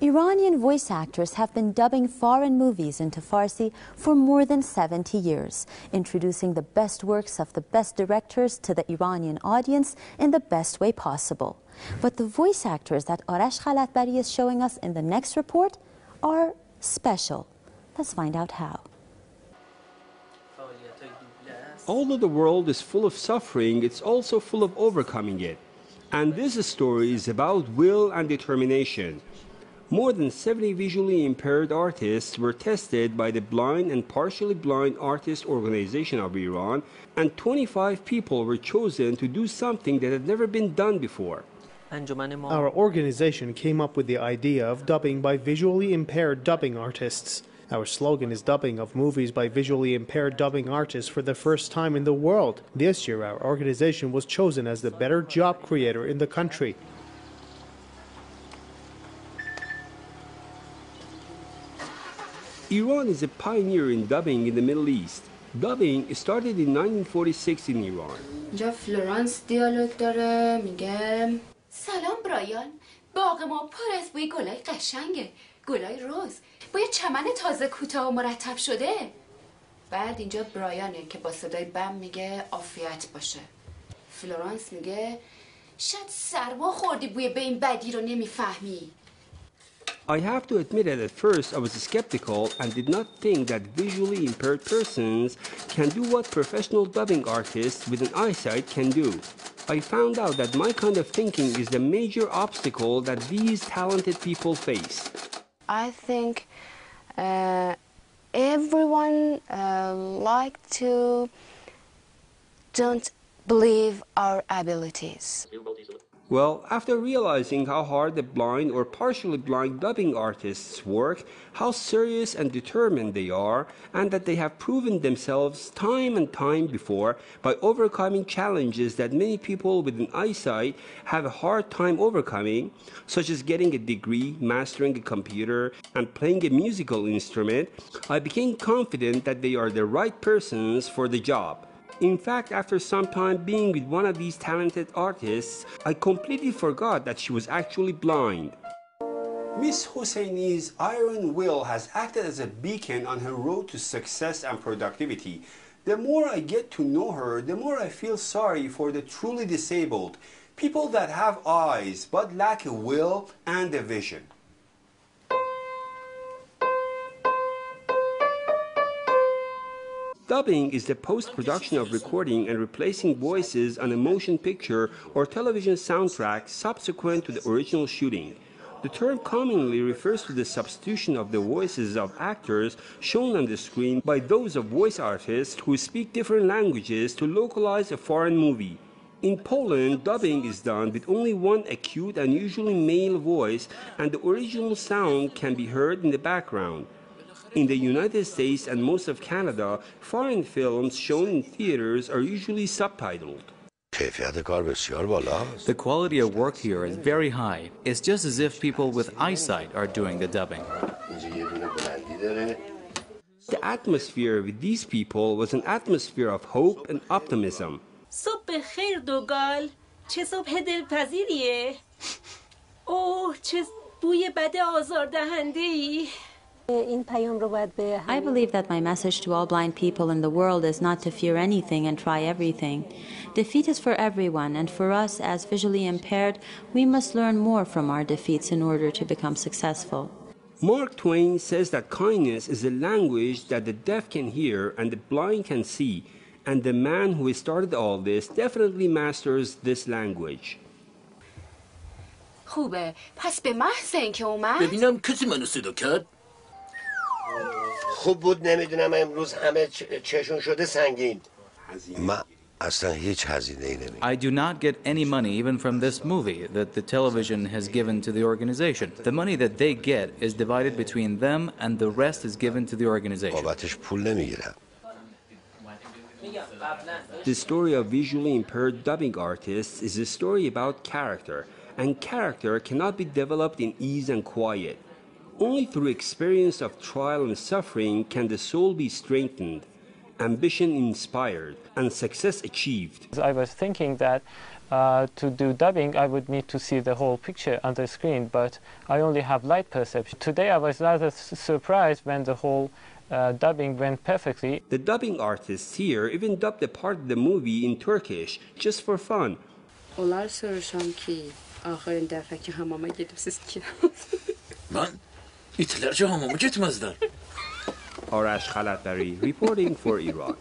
Iranian voice actors have been dubbing foreign movies into Farsi for more than 70 years, introducing the best works of the best directors to the Iranian audience in the best way possible. But the voice actors that Arash Khalatbari is showing us in the next report are special. Let's find out how. Although the world is full of suffering, it's also full of overcoming it. And this story is about will and determination. More than 70 visually impaired artists were tested by the Blind and Partially Blind Artists Organization of Iran, and 25 people were chosen to do something that had never been done before. Our organization came up with the idea of dubbing by visually impaired dubbing artists. Our slogan is dubbing of movies by visually impaired dubbing artists for the first time in the world. This year, our organization was chosen as the better job creator in the country. Iran is a pioneer in dubbing in the Middle East. Dubbing started in 1946 in Iran. اینجا فلورانس دیالوگ داره میگه سلام برایان، باغ ما پر از بوی گلای قشنگه، گلای روز با یه چمن تازه کوتاه و مرتب شده. بعد اینجا برایانه که با صدای بم میگه عافیت باشه. فلورانس میگه شاید سرما خوردی بوی به این بدی رو نمیفهمی. I have to admit that at first I was skeptical and did not think that visually impaired persons can do what professional dubbing artists with an eyesight can do. I found out that my kind of thinking is the major obstacle that these talented people face. I think everyone like to don't believe our abilities. Well, after realizing how hard the blind or partially blind dubbing artists work, how serious and determined they are, and that they have proven themselves time and time before by overcoming challenges that many people with an eyesight have a hard time overcoming, such as getting a degree, mastering a computer, and playing a musical instrument, I became confident that they are the right persons for the job. In fact, after some time being with one of these talented artists, I completely forgot that she was actually blind. Miss Hosseini's iron will has acted as a beacon on her road to success and productivity. The more I get to know her, the more I feel sorry for the truly disabled, people that have eyes but lack a will and a vision. Dubbing is the post-production of recording and replacing voices on a motion picture or television soundtrack subsequent to the original shooting. The term commonly refers to the substitution of the voices of actors shown on the screen by those of voice artists who speak different languages to localize a foreign movie. In Poland, dubbing is done with only one acute and usually male voice, and the original sound can be heard in the background. In the United States and most of Canada, foreign films shown in theaters are usually subtitled. The quality of work here is very high. It's just as if people with eyesight are doing the dubbing. The atmosphere with these people was an atmosphere of hope and optimism. صبح خیر دوگال، چه صبح دلپذیریه. اوه چه بوی بد آزاردهنده‌ای. I believe that my message to all blind people in the world is not to fear anything and try everything. Defeat is for everyone, and for us as visually impaired, we must learn more from our defeats in order to become successful. Mark Twain says that kindness is a language that the deaf can hear and the blind can see, and the man who started all this definitely masters this language. خوبه، پس به محض اینکه اومد ببینم کسی منو صدا کرد؟ خوب بود نمیدونم امروز همه چشون شده سنگین. من اصلا هیچ هزینه‌ای نمیدم. I do not get any money even from this movie that the television has given to the organization. The money that they get is divided between them and the rest is given to the organization. بابتش پول نمیگیرم. The story of visually impaired dubbing artists is a story about character, and character cannot be developed in ease and quiet. Only through experience of trial and suffering can the soul be strengthened, ambition inspired, and success achieved. I was thinking that to do dubbing, I would need to see the whole picture on the screen, but I only have light perception. Today I was rather surprised when the whole dubbing went perfectly. The dubbing artists here even dubbed a part of the movie in Turkish, just for fun. Hitlerce hamama gitmezler. Arash Khalatbari reporting for Iran.